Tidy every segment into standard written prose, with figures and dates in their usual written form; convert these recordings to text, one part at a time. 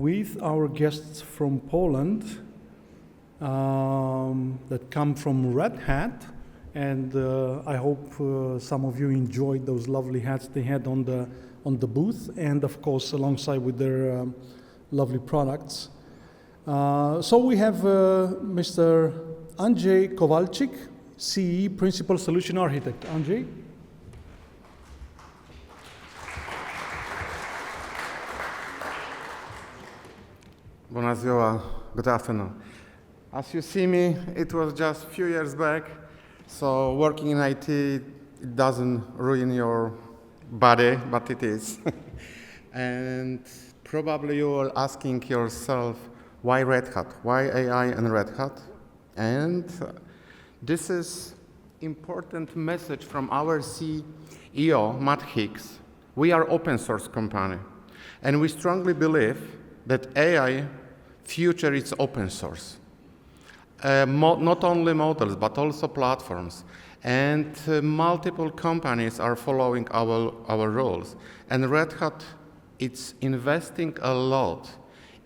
with our guests from Poland that come from Red Hat, and I hope some of you enjoyed those lovely hats they had on the booth, and of course alongside with their lovely products. So we have Mr. Andrzej Kowalczyk, CE, Principal Solution Architect. Andrzej? Bună ziua, good afternoon. As you see me, it was just a few years back, so working in IT, it doesn't ruin your body, but it is. And probably you are asking yourself, why Red Hat? Why AI and Red Hat? And this is important message from our CEO, Matt Hicks. We are open source company, and we strongly believe that AI future is open source. Not only models, but also platforms. And multiple companies are following our rules. And Red Hat is investing a lot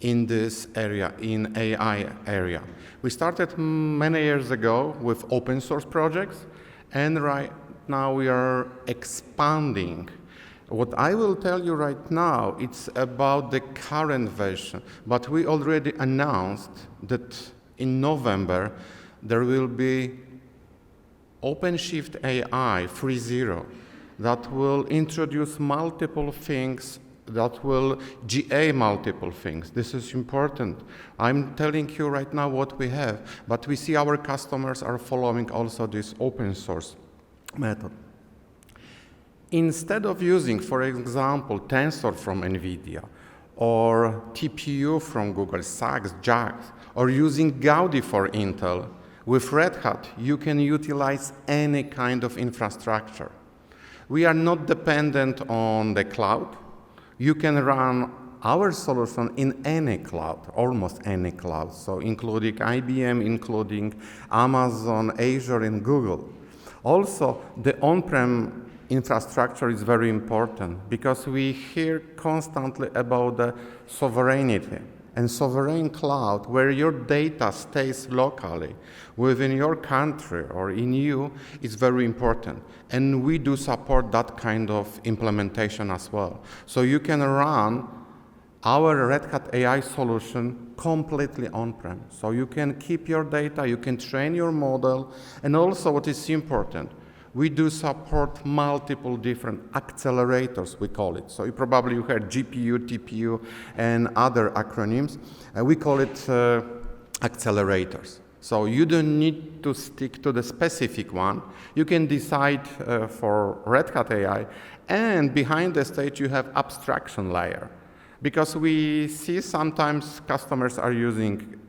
in this area, in AI area. We started many years ago with open source projects, and right now we are expanding. What I will tell you right now, it's about the current version, but we already announced that in November there will be OpenShift AI 3.0 that will introduce multiple things, that will GA multiple things. This is important. I'm telling you right now what we have, but we see our customers are following also this open source method. Instead of using, for example, Tensor from NVIDIA, or TPU from Google, SAGS, JAX, or using Gaudi for Intel, with Red Hat, you can utilize any kind of infrastructure. We are not dependent on the cloud. You can run our solution in any cloud, almost any cloud, so including IBM, including Amazon, Azure, and Google. Also, the on-prem infrastructure is very important because we hear constantly about the sovereignty and sovereign cloud where your data stays locally within your country or in you is very important. And we do support that kind of implementation as well. So you can run our Red Hat AI solution completely on-prem. So you can keep your data, you can train your model, and also what is important, we do support multiple different accelerators, we call it. So you probably heard GPU, TPU, and other acronyms. We call it accelerators. So you don't need to stick to the specific one. You can decide for Red Hat AI, and behind the stage you have abstraction layer. Because we see sometimes customers are using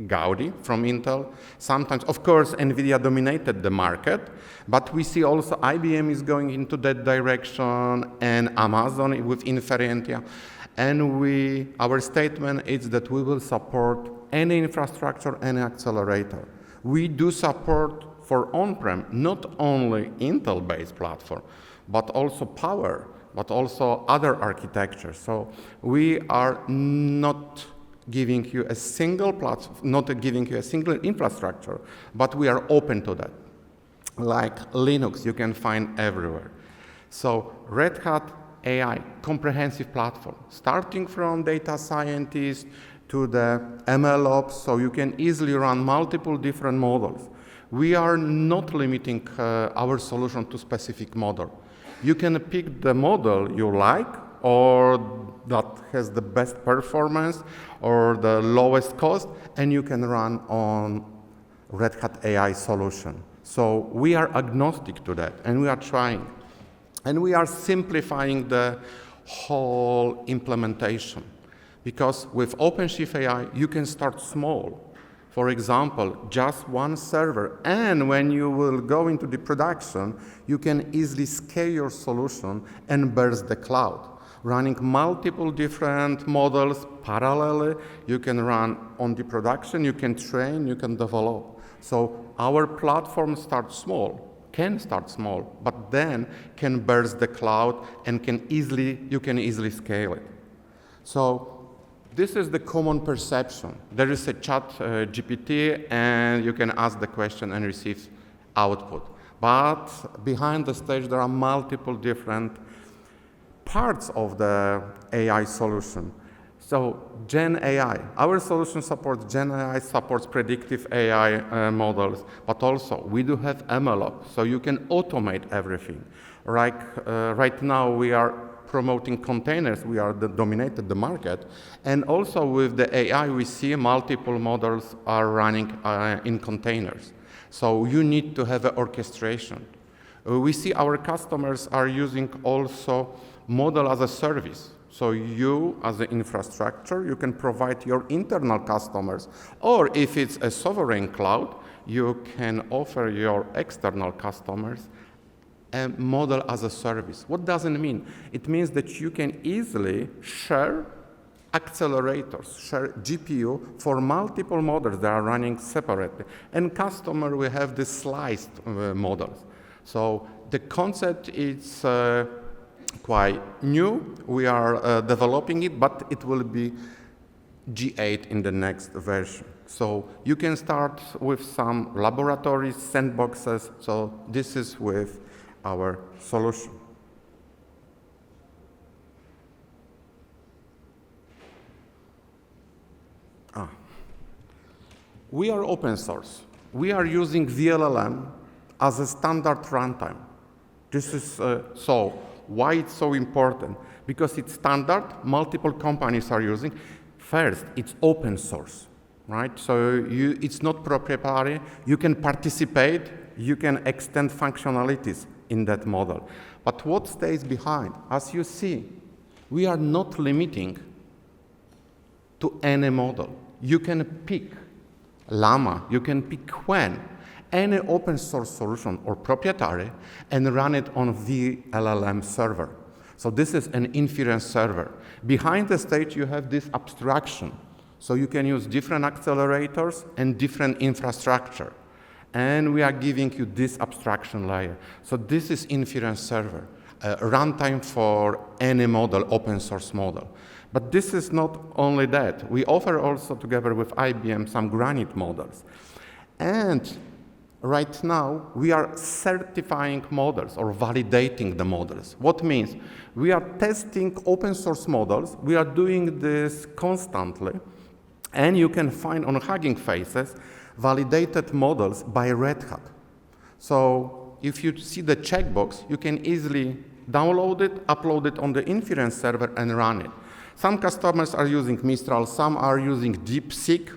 Gaudi from Intel. Sometimes, of course, NVIDIA dominated the market, but we see also IBM is going into that direction and Amazon with Inferentia. And our statement is that we will support any infrastructure, any accelerator. We do support for on-prem, not only Intel-based platform, but also Power, but also other architectures. So we are not giving you a single platform, not giving you a single infrastructure, but we are open to that. Like Linux, you can find everywhere. So Red Hat AI, comprehensive platform, starting from data scientists to the MLOps, so you can easily run multiple different models. We are not limiting our solution to specific model. You can pick the model you like, or that has the best performance or the lowest cost, and you can run on Red Hat AI solution. So we are agnostic to that, and we are trying. And we are simplifying the whole implementation. Because with OpenShift AI, you can start small. For example, just one server. And when you will go into the production, you can easily scale your solution and burst the cloud. Running multiple different models parallelly, you can run on the production, you can train, you can develop. So our platform starts small, can start small, but then can burst the cloud and you can easily scale it. So This is the common perception. There is a chat GPT, and you can ask the question and receive output. But behind the stage, there are multiple different parts of the AI solution. So Gen AI, our solution supports Gen AI, supports predictive AI models, but also we do have MLOps, so you can automate everything. Right now we are promoting containers, we are dominated the market, and also with the AI we see multiple models are running in containers. So you need to have an orchestration. We see our customers are using also model as a service. So you, as an infrastructure, you can provide your internal customers, or if it's a sovereign cloud, you can offer your external customers a model as a service. What does it mean? It means that you can easily share accelerators, share GPU for multiple models that are running separately. And customer will have the sliced models. So the concept is quite new. We are developing it, but it will be G8 in the next version. So you can start with some laboratories, sandboxes. So this is with our solution. We are open source. We are using VLLM as a standard runtime. This is so why it's so important? Because it's standard, multiple companies are using. First, it's open source, right? So it's not proprietary. You can participate, you can extend functionalities in that model. But what stays behind? As you see, we are not limiting to any model. You can pick Llama, you can pick Qwen, any open source solution or proprietary, and run it on VLLM server. So this is an inference server. Behind the stage, you have this abstraction. So you can use different accelerators and different infrastructure. And we are giving you this abstraction layer. So this is inference server, runtime for any model, open source model. But this is not only that. We offer also, together with IBM, some Granite models. And right now, we are certifying models or validating the models. What means? We are testing open source models. We are doing this constantly. And you can find on Hugging Faces validated models by Red Hat. So if you see the checkbox, you can easily download it, upload it on the inference server, and run it. Some customers are using Mistral, some are using DeepSeek,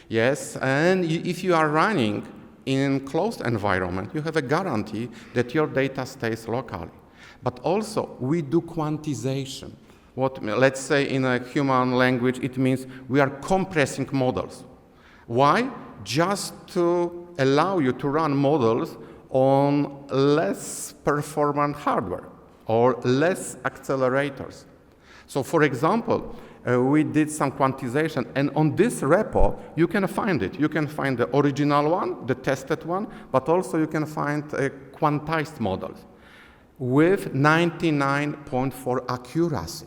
yes, and if you are running in closed environment, you have a guarantee that your data stays locally. But also, we do quantization. Let's say in a human language, it means we are compressing models. Why? Just to allow you to run models on less performant hardware or less accelerators. So for example, we did some quantization, and on this repo, you can find it. You can find the original one, the tested one, but also you can find quantized models with 99.4 accuracy.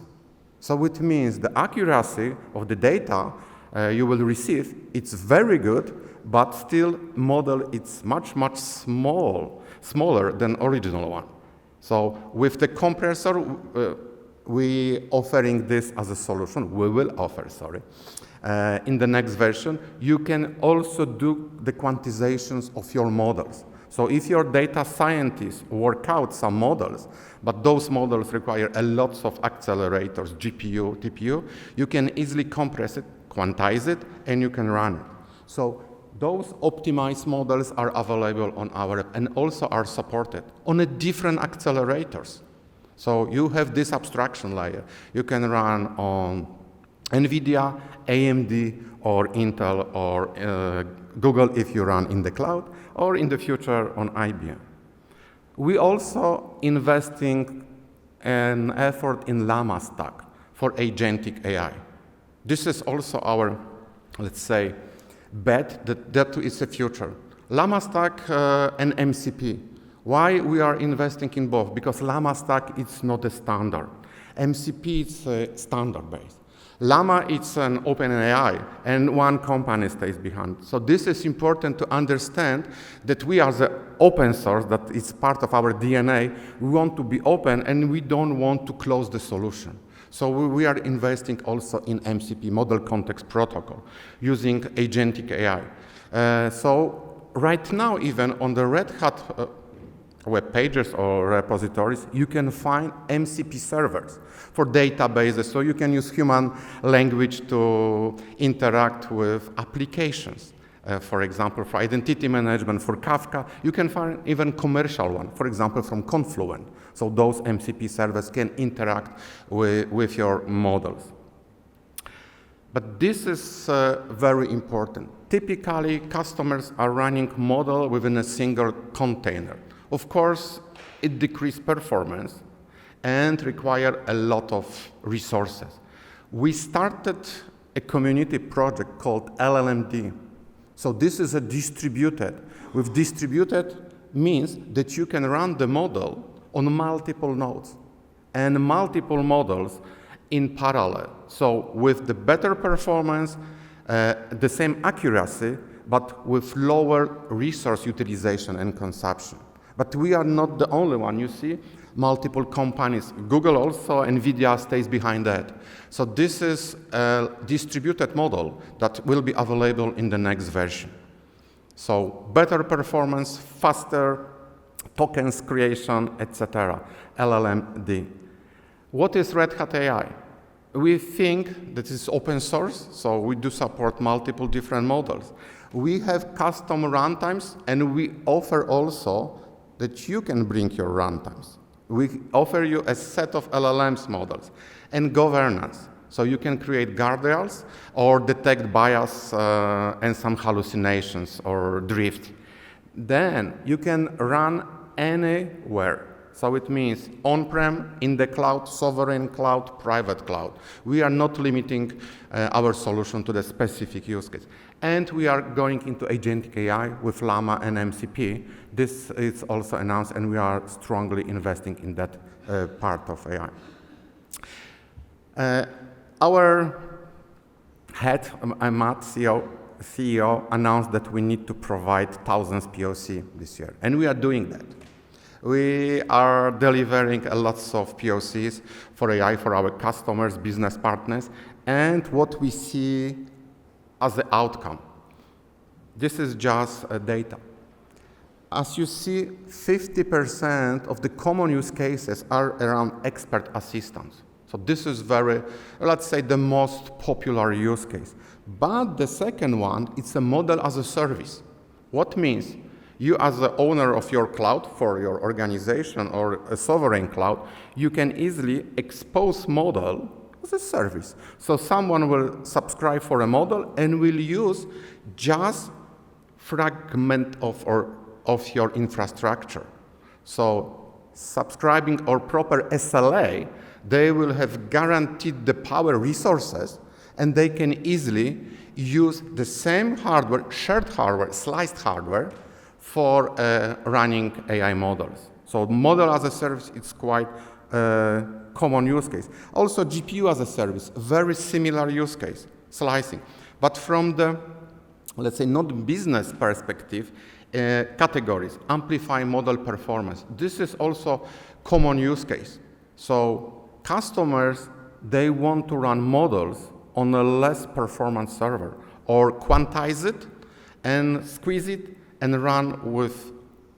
So it means the accuracy of the data you will receive, it's very good, but still model it's much, much smaller than original one. So with the compressor, we offering this as a solution. We will offer, sorry. In the next version, you can also do the quantizations of your models. So if your data scientists work out some models, but those models require a lot of accelerators, GPU, TPU, you can easily compress it, quantize it, and you can run it. So those optimized models are available on our app and also are supported on a different accelerators. So you have this abstraction layer. You can run on NVIDIA, AMD, or Intel, or Google if you run in the cloud, or in the future on IBM. We also investing an effort in Llama stack for agentic AI. This is also our, let's say, bet that is the future. Llama stack and MCP. Why we are investing in both? Because Llama stack is not a standard. MCP is standard based. Llama is an open AI, and one company stays behind. So this is important to understand that we as an open source, that is part of our DNA, we want to be open and we don't want to close the solution. So we are investing also in MCP, Model Context Protocol, using agentic AI. So right now, even on the Red Hat web pages or repositories, you can find MCP servers for databases, so you can use human language to interact with applications. For example, for identity management, for Kafka, you can find even commercial one, for example, from Confluent. So those MCP servers can interact with your models. But this is very important. Typically, customers are running model within a single container. Of course, it decreases performance and requires a lot of resources. We started a community project called LLMD. So this is a distributed. With distributed means that you can run the model on multiple nodes and multiple models in parallel. So with the better performance, the same accuracy, but with lower resource utilization and consumption. But we are not the only one. You see, multiple companies. Google also, NVIDIA stays behind that. So this is a distributed model that will be available in the next version. So better performance, faster tokens creation, etc. LLMD. What is Red Hat AI? We think that it's open source, so we do support multiple different models. We have custom runtimes, and we offer also that you can bring your runtimes. We offer you a set of LLMs models and governance. So you can create guardrails or detect bias and some hallucinations or drift. Then you can run anywhere. So it means on-prem, in the cloud, sovereign cloud, private cloud. We are not limiting our solution to the specific use case. And we are going into agentic AI with Llama and MCP. This is also announced, and we are strongly investing in that part of AI. Our head, Matt, CEO, announced that we need to provide thousands POC this year, and we are doing that. We are delivering a lot of POCs for AI for our customers, business partners, and what we see as the outcome. This is just data. As you see, 50% of the common use cases are around expert assistance. So this is very, let's say, the most popular use case. But the second one, it's a model as a service. What means? You as the owner of your cloud for your organization or a sovereign cloud, you can easily expose model as a service. So someone will subscribe for a model and will use just fragment of your infrastructure. So subscribing or proper SLA, they will have guaranteed the power resources, and they can easily use the same hardware, shared hardware, sliced hardware, for running AI models. So model as a service, it's quite a common use case. Also GPU as a service, very similar use case, slicing. But from the, let's say, not business perspective, categories, amplify model performance. This is also common use case. So customers, they want to run models on a less performance server or quantize it and squeeze it and run with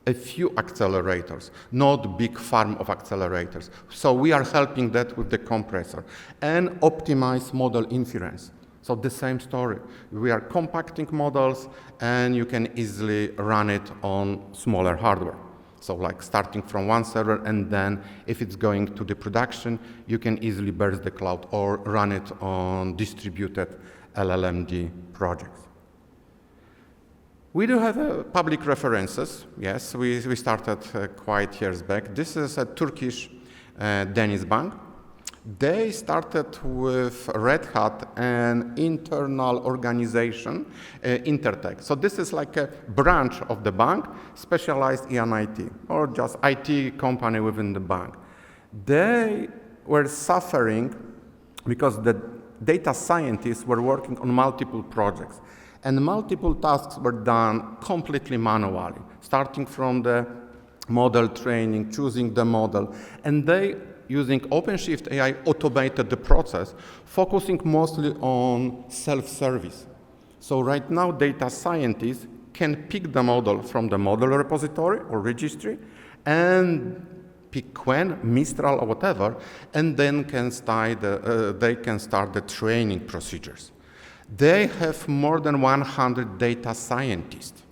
a few accelerators, not big farm of accelerators. So we are helping that with the compressor and optimize model inference. So the same story. We are compacting models, and you can easily run it on smaller hardware. So like starting from one server, and then if it's going to the production, you can easily burst the cloud or run it on distributed LLMD projects. We do have public references. Yes, we started quite years back. This is a Turkish Deniz Bank. They started with Red Hat, an internal organization, Intertech. So this is like a branch of the bank, specialized in IT, or just IT company within the bank. They were suffering because the data scientists were working on multiple projects, and multiple tasks were done completely manually, starting from the model training, choosing the model, and they, using OpenShift AI, automated the process, focusing mostly on self-service. So right now, data scientists can pick the model from the model repository or registry and pick Quen, Mistral, or whatever, and then they can start the training procedures. They have more than 100 data scientists.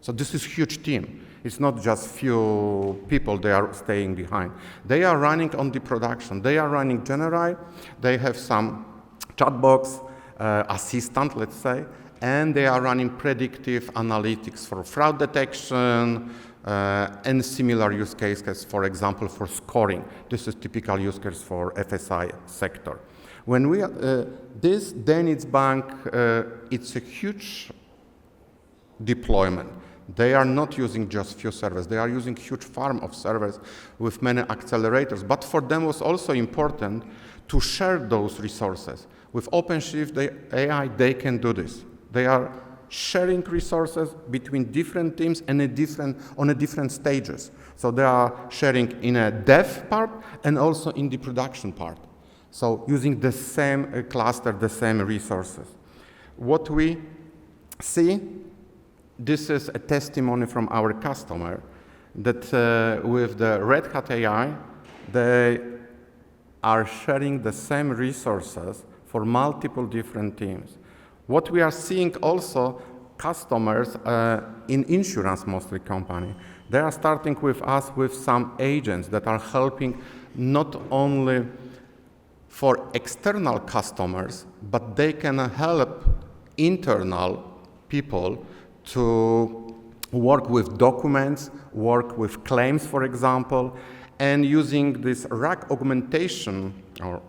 So this is a huge team. It's not just few people they are staying behind. They are running on the production. They are running Generai. They have some chatbox assistant, let's say, and they are running predictive analytics for fraud detection and similar use cases, for example, for scoring. This is typical use case for FSI sector. When we, this DenizBank, it's a huge deployment. They are not using just few servers. They are using huge farm of servers with many accelerators. But for them it was also important to share those resources. With OpenShift AI, they can do this. They are sharing resources between different teams and on different stages. So they are sharing in a dev part and also in the production part. So using the same cluster, the same resources. What we see, this is a testimony from our customer that with the Red Hat AI, they are sharing the same resources for multiple different teams. What we are seeing also, customers in insurance mostly company, they are starting with us with some agents that are helping not only for external customers, but they can help internal people to work with documents, work with claims, for example, and using this RAG augmentation or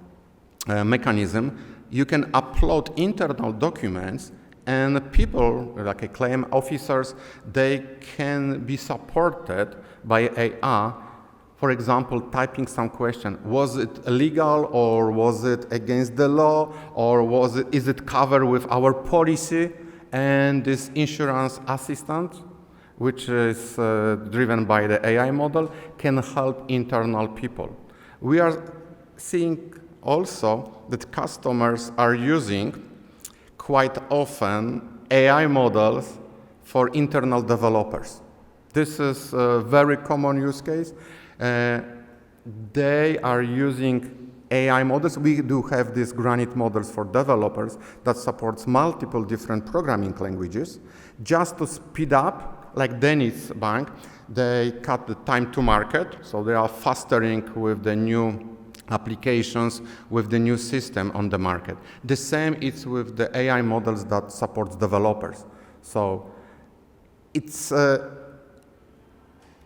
mechanism, you can upload internal documents and people, like claim officers, they can be supported by AI. For example, typing some question, was it illegal or was it against the law or is it covered with our policy? And this insurance assistant, which is driven by the AI model, can help internal people. We are seeing also that customers are using quite often AI models for internal developers. This is a very common use case. They are using AI models. We do have these Granite models for developers that supports multiple different programming languages. Just to speed up, like DenizBank, they cut the time to market, so they are fastering with the new applications, with the new system on the market. The same is with the AI models that supports developers. So it's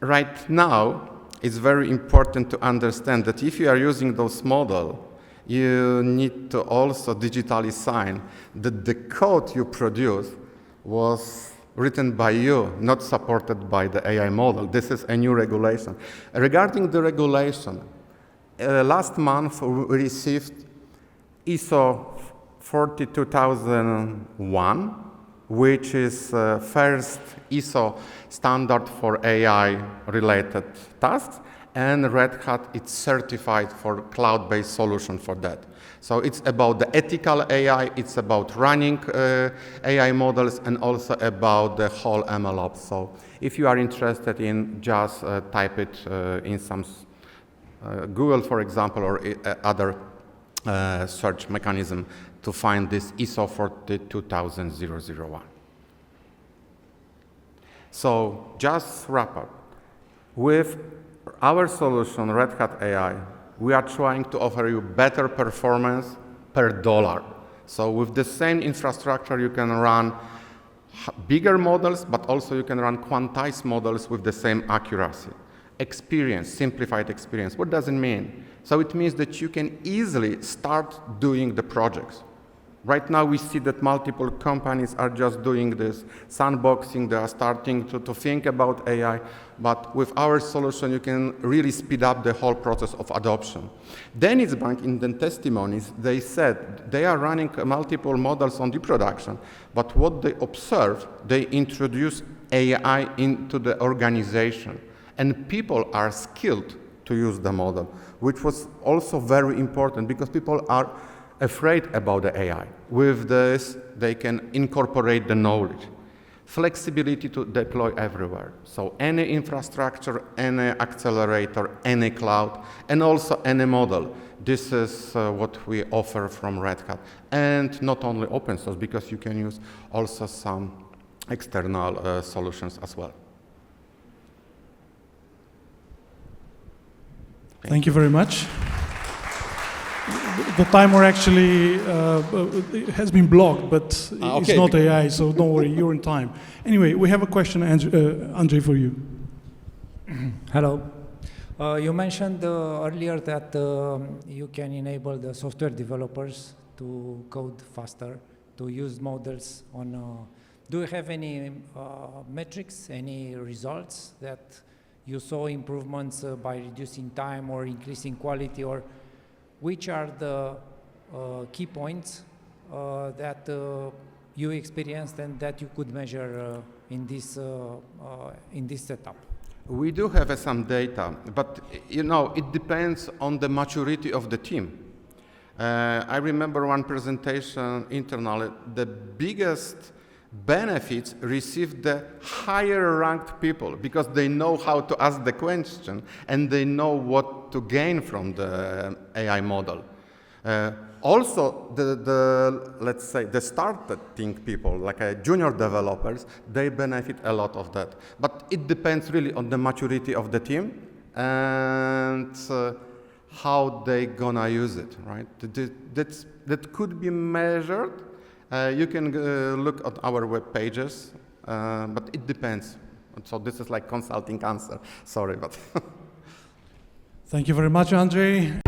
right now, it's very important to understand that if you are using those models, you need to also digitally sign that the code you produce was written by you, not supported by the AI model. This is a new regulation. Regarding the regulation, last month we received ISO 42001, which is first ISO standard for AI-related tasks, and Red Hat is certified for cloud-based solution for that. So it's about the ethical AI, it's about running AI models, and also about the whole MLOps. So if you are interested in, just type it in some Google, for example, or other search mechanism to find this ISO 42001. So just wrap up. With our solution, Red Hat AI, we are trying to offer you better performance per dollar. So with the same infrastructure, you can run bigger models, but also you can run quantized models with the same accuracy. Experience, simplified experience. What does it mean? So it means that you can easily start doing the projects. Right now we see that multiple companies are just doing this sandboxing, they are starting to think about AI, but with our solution you can really speed up the whole process of adoption. Danish Bank, in the testimonies, they said they are running multiple models on the production, but what they observed, they introduce AI into the organization, and people are skilled to use the model, which was also very important because people are afraid about the AI. With this, they can incorporate the knowledge. Flexibility to deploy everywhere. So any infrastructure, any accelerator, any cloud, and also any model. This is what we offer from Red Hat. And not only open source, because you can use also some external solutions as well. Thank you very much. The timer actually has been blocked, but it's not AI, so don't worry, you're in time. Anyway, we have a question, Andrzej, for you. Hello. You mentioned earlier that you can enable the software developers to code faster, to use models on... do you have any metrics, any results that you saw improvements by reducing time or increasing quality, or which are the key points that you experienced and that you could measure in this setup? We do have some data, but you know, it depends on the maturity of the team. I remember one presentation internally, the biggest benefits received the higher ranked people because they know how to ask the question and they know what to gain from the AI model. Also, let's say the starting people, like junior developers, they benefit a lot of that. But it depends really on the maturity of the team and how they gonna use it, right? That could be measured. You can look at our web pages, but it depends. So this is like consulting answer. Sorry, but. Thank you very much, Andrzej.